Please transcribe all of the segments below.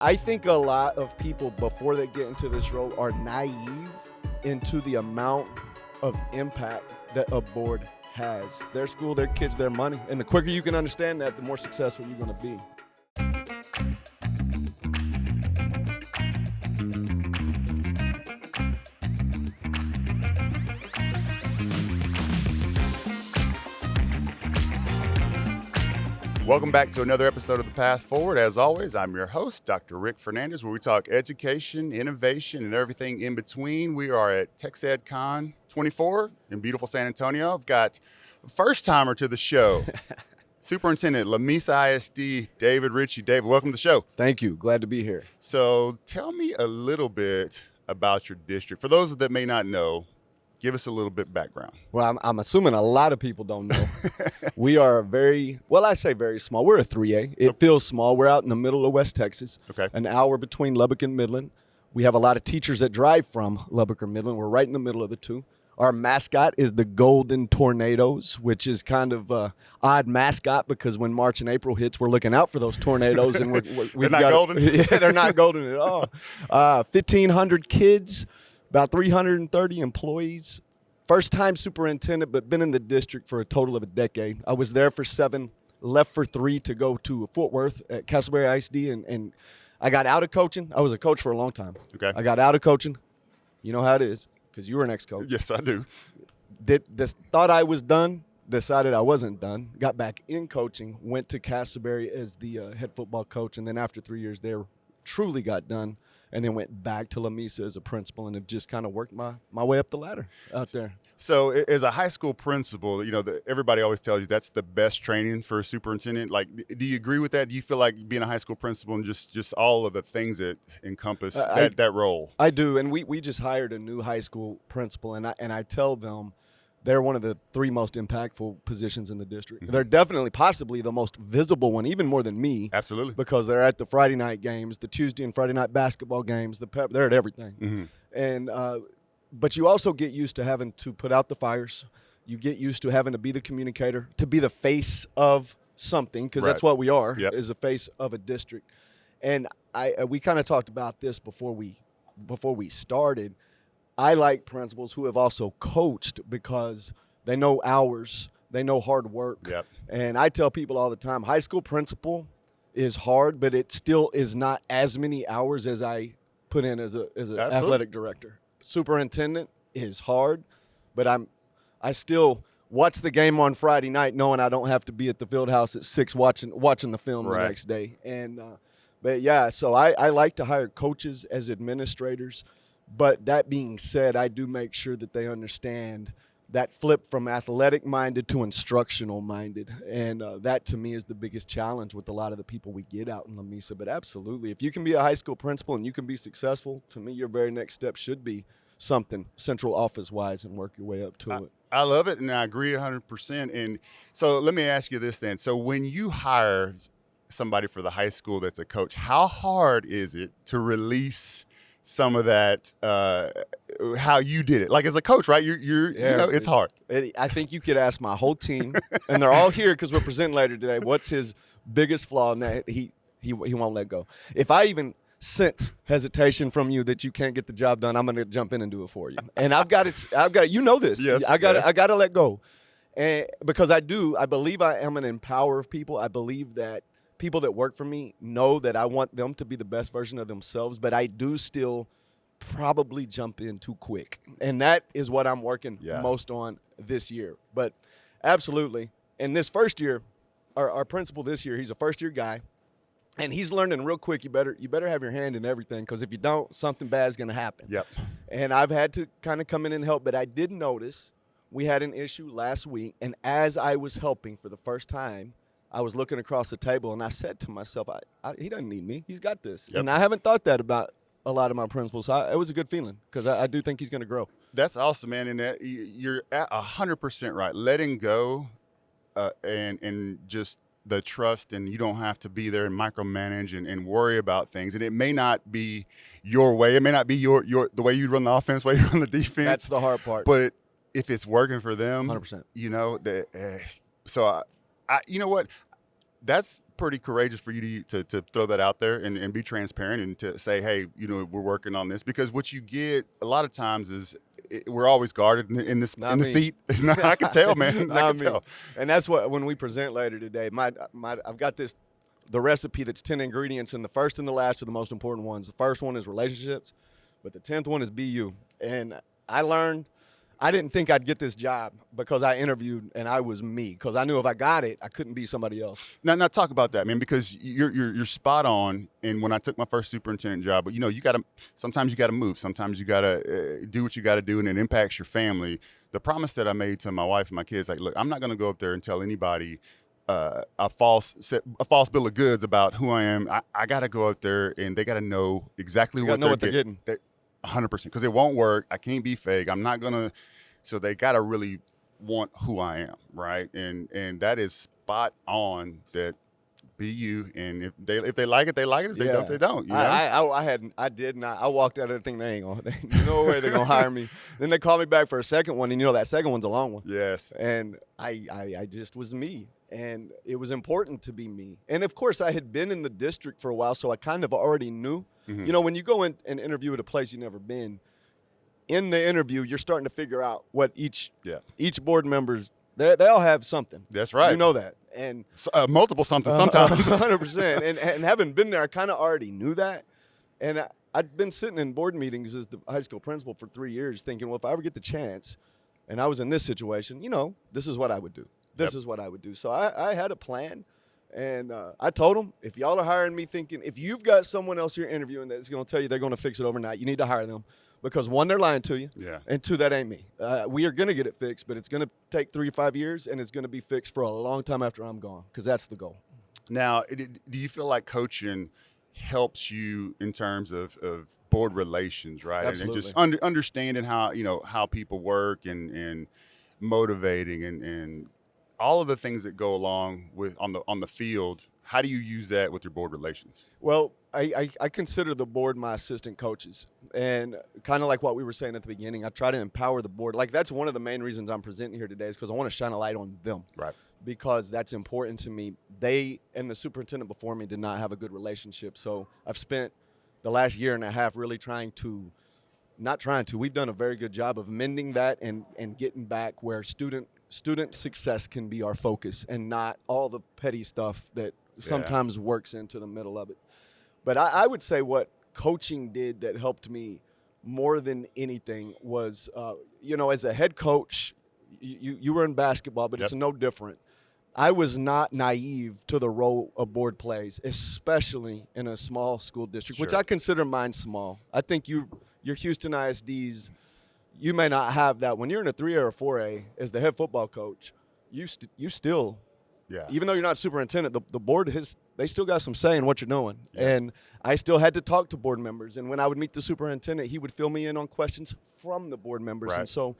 I think a lot of people before they get into this role are naive into the amount of impact that a board has. Their school, their kids, their money. And the quicker you can understand that, the more successful you're going to be. Welcome back to another episode of The Path Forward. As always, I'm your host, Dr. Rick Fernandez, where we talk education, innovation, and everything in between. We are at TexEdCon 24 in beautiful San Antonio. I've got a first-timer to the show, Superintendent Lamesa ISD, David Ritchey. David, welcome to the show. Thank you. Glad to be here. So tell me a little bit about your district. For those that may not know, give us a little bit background. Well, I'm assuming a lot of people don't know. We are very small. We're a 3A. It feels small. We're out in the middle of West Texas. Okay. An hour between Lubbock and Midland. We have a lot of teachers that drive from Lubbock or Midland. We're right in the middle of the two. Our mascot is the Golden Tornadoes, which is kind of an odd mascot because when March and April hits, we're looking out for those tornadoes. And They're not golden? Yeah, they're not golden at all. 1,500 kids. About 330 employees. First-time superintendent, but been in the district for a total of a decade. I was there for 7, left for 3 to go to Fort Worth at Castleberry ISD, and I got out of coaching. I was a coach for a long time. Okay. I got out of coaching. You know how it is, because you were an ex-coach. Yes, I do. Thought I was done, decided I wasn't done, got back in coaching, went to Castleberry as the head football coach, and then after 3 years there, truly got done. And then went back to Lamesa as a principal and have just kind of worked my way up the ladder out there. So as a high school principal, everybody always tells you that's the best training for a superintendent. Like, do you agree with that? Do you feel like being a high school principal and just all of the things that encompass that role? I do. And we just hired a new high school principal, and I tell them they're one of the 3 most impactful positions in the district. Mm-hmm. They're definitely possibly the most visible one, even more than me. Absolutely. Because they're at the Friday night games, the Tuesday and Friday night basketball games, they're at everything. Mm-hmm. And but you also get used to having to put out the fires. You get used to having to be the communicator, to be the face of something, because that's what we are, is the face of a district. And we kind of talked about this before we started. I like principals who have also coached because they know hours, they know hard work. Yep. And I tell people all the time, high school principal is hard, but it still is not as many hours as I put in as an athletic director. Superintendent is hard, but I still watch the game on Friday night knowing I don't have to be at the field house at 6 watching the film the next day. And but yeah, so I like to hire coaches as administrators. But that being said, I do make sure that they understand that flip from athletic-minded to instructional-minded. And that, to me, is the biggest challenge with a lot of the people we get out in Lamesa. But absolutely, if you can be a high school principal and you can be successful, to me, your very next step should be something central office-wise and work your way up to it. I love it, and I agree 100%. And so let me ask you this then. So when you hire somebody for the high school that's a coach, how hard is it to release some of that, how you did it, like as a coach, right? It's hard. I think you could ask my whole team, and they're all here because we're presenting later today. What's his biggest flaw? And that he won't let go. If I even sense hesitation from you that you can't get the job done, I'm going to jump in and do it for you. And I've got it. You know this. Yes. I got to let go, and because I believe I am an empower of people. I believe that people that work for me know that I want them to be the best version of themselves, but I do still probably jump in too quick. And that is what I'm working most on this year. But absolutely. And this first year, our principal this year, he's a first-year guy, and he's learning real quick. You better have your hand in everything, because if you don't, something bad is going to happen. Yep. And I've had to kind of come in and help, but I did notice we had an issue last week, and as I was helping for the first time, I was looking across the table, and I said to myself, he doesn't need me. He's got this. Yep. And I haven't thought that about a lot of my principals. So it was a good feeling, because I do think he's going to grow. That's awesome, man. And that you're 100% right. Letting go and just the trust, and you don't have to be there and micromanage and worry about things. And it may not be your way. It may not be the way you run the offense, the way you run the defense. That's the hard part. But if it's working for them, 100%. so you know what? that's pretty courageous for you to throw that out there and be transparent and to say, hey, we're working on this, because what you get a lot of times is we're always guarded in the seat. I can tell, man. I can tell. And that's what, when we present later today, I've got the recipe that's 10 ingredients, and the first and the last are the most important ones. The first one is relationships, but the 10th one is be you. And I didn't think I'd get this job because I interviewed and I was me, because I knew if I got it, I couldn't be somebody else. Now talk about that, man, because you're spot on. And when I took my first superintendent job, but sometimes you got to move, sometimes you got to do what you got to do, and it impacts your family. The promise that I made to my wife and my kids, like, look, I'm not going to go up there and tell anybody a false bill of goods about who I am. I got to go up there and they got to know exactly what they're getting. 100%, because it won't work. I can't be fake. I'm not gonna. So they gotta really want who I am, right? And that is spot on. That be you, and if they like it, they like it. If they don't, they don't. You know? I walked out of the thing. They no way they're gonna hire me. Then they called me back for a second one, and that second one's a long one. Yes. And I just was me. And it was important to be me. And, of course, I had been in the district for a while, so I kind of already knew. Mm-hmm. When you go in and interview at a place you've never been, in the interview, you're starting to figure out what each board members, they all have something. That's right. You know that. And multiple something sometimes. 100%. And having been there, I kind of already knew that. And I'd been sitting in board meetings as the high school principal for 3 years thinking, well, if I ever get the chance and I was in this situation, this is what I would do. This is what I would do. So I had a plan, and I told them, if y'all are hiring me thinking, if you've got someone else you're interviewing that's going to tell you they're going to fix it overnight, you need to hire them, because one, they're lying to you, and two, that ain't me. We are going to get it fixed, but it's going to take 3 to 5 years, and it's going to be fixed for a long time after I'm gone, because that's the goal. Now, do you feel like coaching helps you in terms of board relations, right? Absolutely. And just understanding how people work and motivating and all of the things that go along with on the field. How do you use that with your board relations? Well, I consider the board my assistant coaches, and kind of like what we were saying at the beginning, I try to empower the board. Like, that's one of the main reasons I'm presenting here today, is because I want to shine a light on them. Right. Because that's important to me. They and the superintendent before me did not have a good relationship, so I've spent the last year and a half really we've done a very good job of mending that and getting back where student success can be our focus, and not all the petty stuff that sometimes works into the middle of it. But I would say what coaching did that helped me more than anything was, as a head coach, you were in basketball, but it's no different. I was not naive to the role a board plays, especially in a small school district, which I consider mine small. I think your Houston ISDs, you may not have that. When you're in a 3A or 4A as the head football coach, you still, even though you're not superintendent, the board they still got some say in what you're doing. Yeah. And I still had to talk to board members. And when I would meet the superintendent, he would fill me in on questions from the board members. Right. And so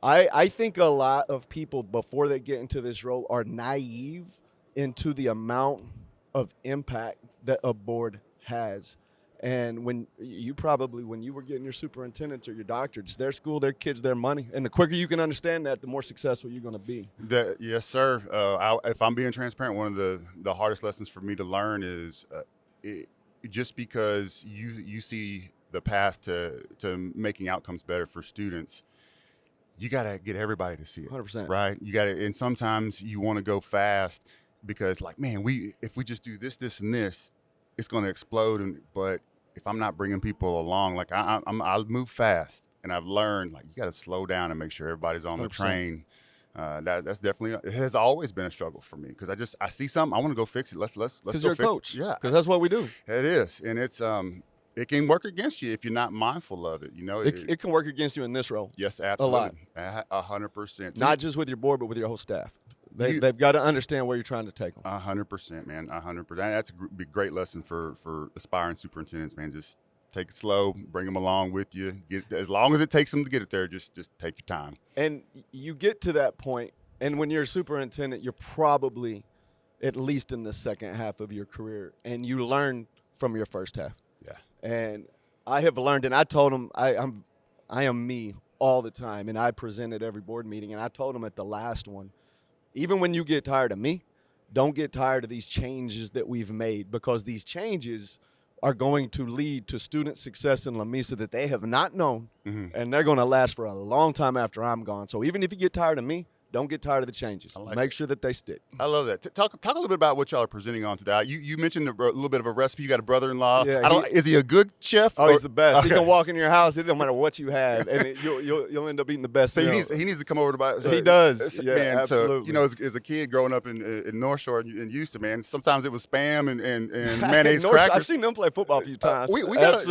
I think a lot of people, before they get into this role, are naive into the amount of impact that a board has. And when you were getting your superintendents or your doctorates, their school, their kids, their money. And the quicker you can understand that, the more successful you're going to be. Yes, sir. If I'm being transparent, one of the hardest lessons for me to learn is just because you see the path to making outcomes better for students, you got to get everybody to see it. 100%. Right? You got to, and sometimes you want to go fast because, like, man, if we just do this, this, and this, it's going to explode. But if I'm not bringing people along, like I'll move fast, and I've learned, like, you got to slow down and make sure everybody's on 100%. The train. That's definitely, it has always been a struggle for me because I see something, I want to go fix it. Let's go fix it. Because you're a coach. Yeah. Because that's what we do. It is, and it's it can work against you if you're not mindful of it. It can work against you in this role. Yes, absolutely. A lot. 100%. Not just with your board, but with your whole staff. They've got to understand where you're trying to take them. 100%, man. 100%. That's a great lesson for aspiring superintendents, man. Just take it slow, bring them along with you. As long as it takes them to get it there, just take your time. And you get to that point, and when you're a superintendent, you're probably at least in the second half of your career, and you learn from your first half. Yeah. And I have learned, and I told them I am me all the time, and I present at every board meeting, and I told them at the last one, even when you get tired of me, don't get tired of these changes that we've made, because these changes are going to lead to student success in La Mesa that they have not known, and they're going to last for a long time after I'm gone. So even if you get tired of me, don't get tired of the changes. Make sure that they stick. I love that. Talk a little bit about what y'all are presenting on today. You mentioned a little bit of a recipe. You got a brother-in-law. Yeah, is he a good chef? Oh, he's the best. Okay. He can walk in your house. It don't matter what you have, and you'll end up eating the best. So he needs to come over to buy. So he does. Yeah, man, absolutely. So, as a kid growing up in North Shore in Houston, man, sometimes it was Spam and mayonnaise crackers. I've seen them play football a few times. We got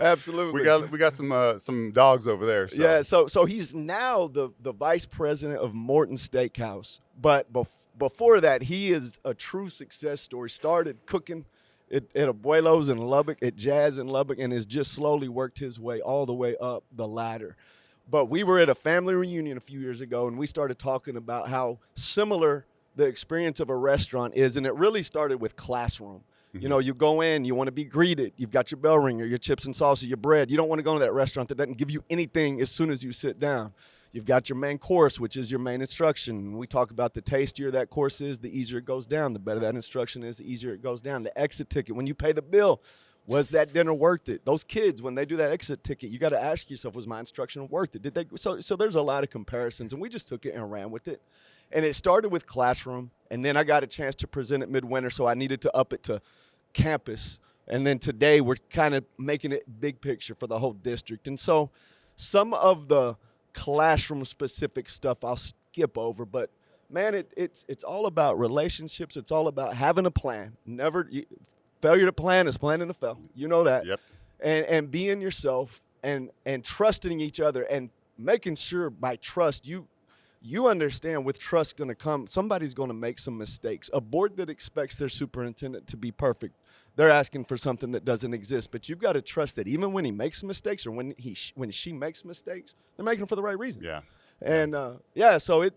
absolutely. We got some dogs over there. So. Yeah. So he's now the vice president of Morton Steakhouse, but before that, he is a true success story. Started cooking at Abuelo's in Lubbock, at Jazz in Lubbock, and has just slowly worked his way all the way up the ladder. But we were at a family reunion a few years ago, and we started talking about how similar the experience of a restaurant is, and it really started with classroom. You know, you go in, you want to be greeted. You've got your bell ringer, your chips and salsa, your bread. You don't want to go to that restaurant that doesn't give you anything as soon as you sit down. You've got your main course, which is your main instruction. We talk about the tastier that course is, the easier it goes down. The better that instruction is, the easier it goes down. The exit ticket, when you pay the bill, was that dinner worth it? Those kids, when they do that exit ticket, you got to ask yourself, was my instruction worth it? Did they? So there's a lot of comparisons, and we just took it and ran with it. And it started with classroom, and then I got a chance to present it midwinter, so I needed to up it to campus. And then today we're kind of making it big picture for the whole district. And so some of the classroom-specific stuff I'll skip over, but man, it's all about relationships. It's all about having a plan. Failure to plan is planning to fail. You know that. Yep. And being yourself and trusting each other and making sure by trust you understand with trust going to come. Somebody's going to make some mistakes. A board that expects their superintendent to be perfect, they're asking for something that doesn't exist. But you've got to trust that even when he makes mistakes or when she makes mistakes, they're making them for the right reason. Yeah. And so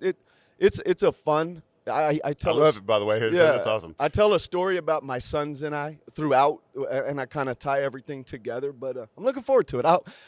it's a fun. I love it, by the way. That's awesome. I tell a story about my sons and I throughout, and I kind of tie everything together. But I'm looking forward to it.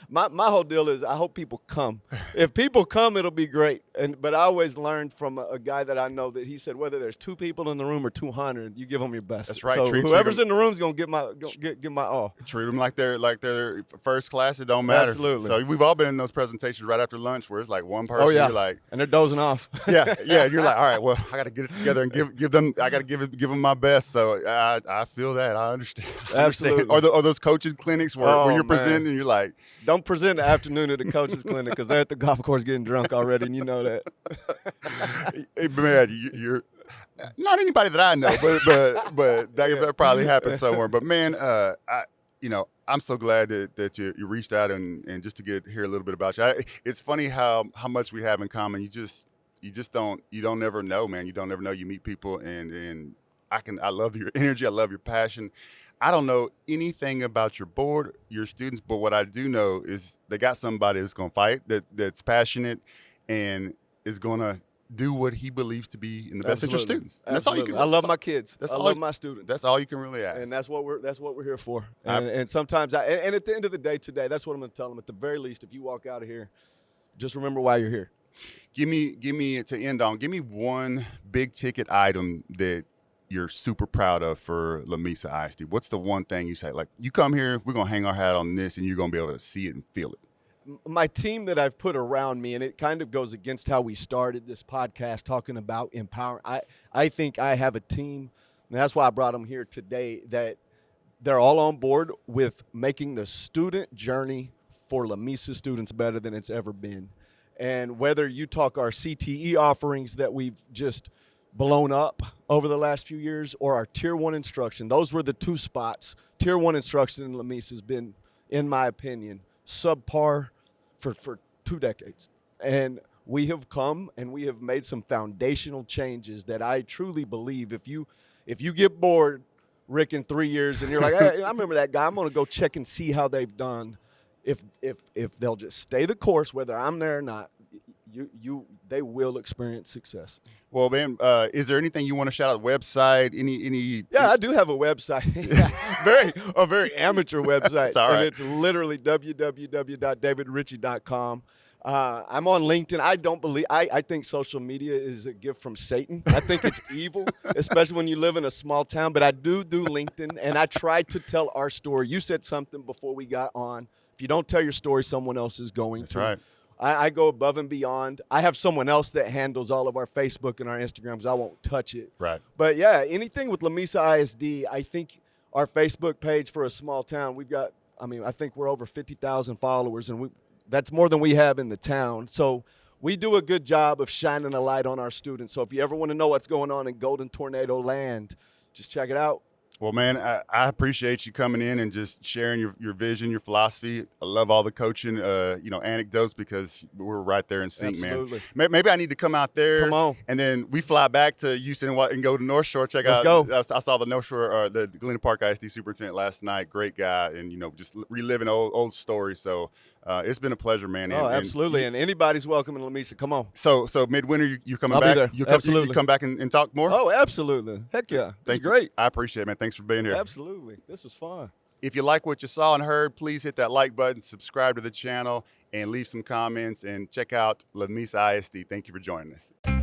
My whole deal is I hope people come. If people come, it'll be great. But I always learned from a guy that I know that he said whether there's 2 people in the room or 200, you give them your best. That's right. So whoever's in the room is gonna get my all. Treat them like they're first class. It don't matter. Absolutely. So we've all been in those presentations right after lunch where it's like one person. Oh yeah. You're like, and they're dozing off. yeah. You're like, all right. Well, I got to get it together and give them. I got to give them my best. So I feel that. I understand. Absolutely. Or those coaches clinics where you're presenting and you're like, don't present the afternoon at the coaches clinic because they're at the golf course getting drunk already, and you know that. Hey, man, you're not anybody that I know, but that probably happened somewhere. But man, I'm so glad that you reached out and just to hear a little bit about you. It's funny how much we have in common. You don't never know, man. You don't never know. You meet people and I love your energy. I love your passion. I don't know anything about your board, your students, but what I do know is they got somebody that's going to fight, that's passionate, and is going to do what he believes to be in the best interest of students. And that's all you can. I love my kids. I love my students. That's all you can really ask. And that's what we're here for. And sometimes and at the end of the day today, that's what I'm going to tell them. At the very least, if you walk out of here, just remember why you're here. Give me to end on. Give me one big ticket item that you're super proud of for La Mesa ISD. What's the one thing you say, like, you come here, we're going to hang our hat on this, and you're going to be able to see it and feel it? My team that I've put around me, and it kind of goes against how we started this podcast talking about empowering. I think I have a team, and that's why I brought them here today, that they're all on board with making the student journey for La Mesa students better than it's ever been. And whether you talk our CTE offerings that we've just blown up over the last few years or our Tier 1 instruction, those were the 2 spots. Tier 1 instruction in La Mesa has been, in my opinion, subpar for 2 decades. And we have come and we have made some foundational changes that I truly believe if you get bored, Rick, in 3 years and you're like, hey, I remember that guy, I'm going to go check and see how they've done. If they'll just stay the course, whether I'm there or not, they will experience success. Well, man, is there anything you want to shout out? Website? Any? Yeah, I do have a website. a very amateur website. It's all right. And it's literally www.davidritchey.com. I'm on LinkedIn. I think social media is a gift from Satan. I think it's evil, especially when you live in a small town. But I do LinkedIn, and I try to tell our story. You said something before we got on. If you don't tell your story, someone else is going That's to. right. I go above and beyond. I have someone else that handles all of our Facebook and our Instagram because I won't touch it. Right. But, yeah, anything with Lamesa ISD, I think our Facebook page for a small town, I think we're over 50,000 followers, and that's more than we have in the town. So we do a good job of shining a light on our students. So if you ever want to know what's going on in Golden Tornado Land, just check it out. Well, man, I appreciate you coming in and just sharing your vision, your philosophy. I love all the coaching, anecdotes because we're right there in sync, Absolutely. man. Maybe I need to come out there. Come on. And then we fly back to Houston and go to North Shore. Let's go. I saw the North Shore, the Galena Park ISD superintendent last night. Great guy, and just reliving old stories. So it's been a pleasure, man. Oh, absolutely. And anybody's welcome in Lamesa. Come on. So midwinter, you coming I'll back? be there. Absolutely. You come back and talk more? Oh, absolutely. Heck yeah. That's great. I appreciate it, man. Thanks for being here. Absolutely. This was fun. If you like what you saw and heard, please hit that like button, subscribe to the channel, and leave some comments, and check out Lamesa ISD. Thank you for joining us.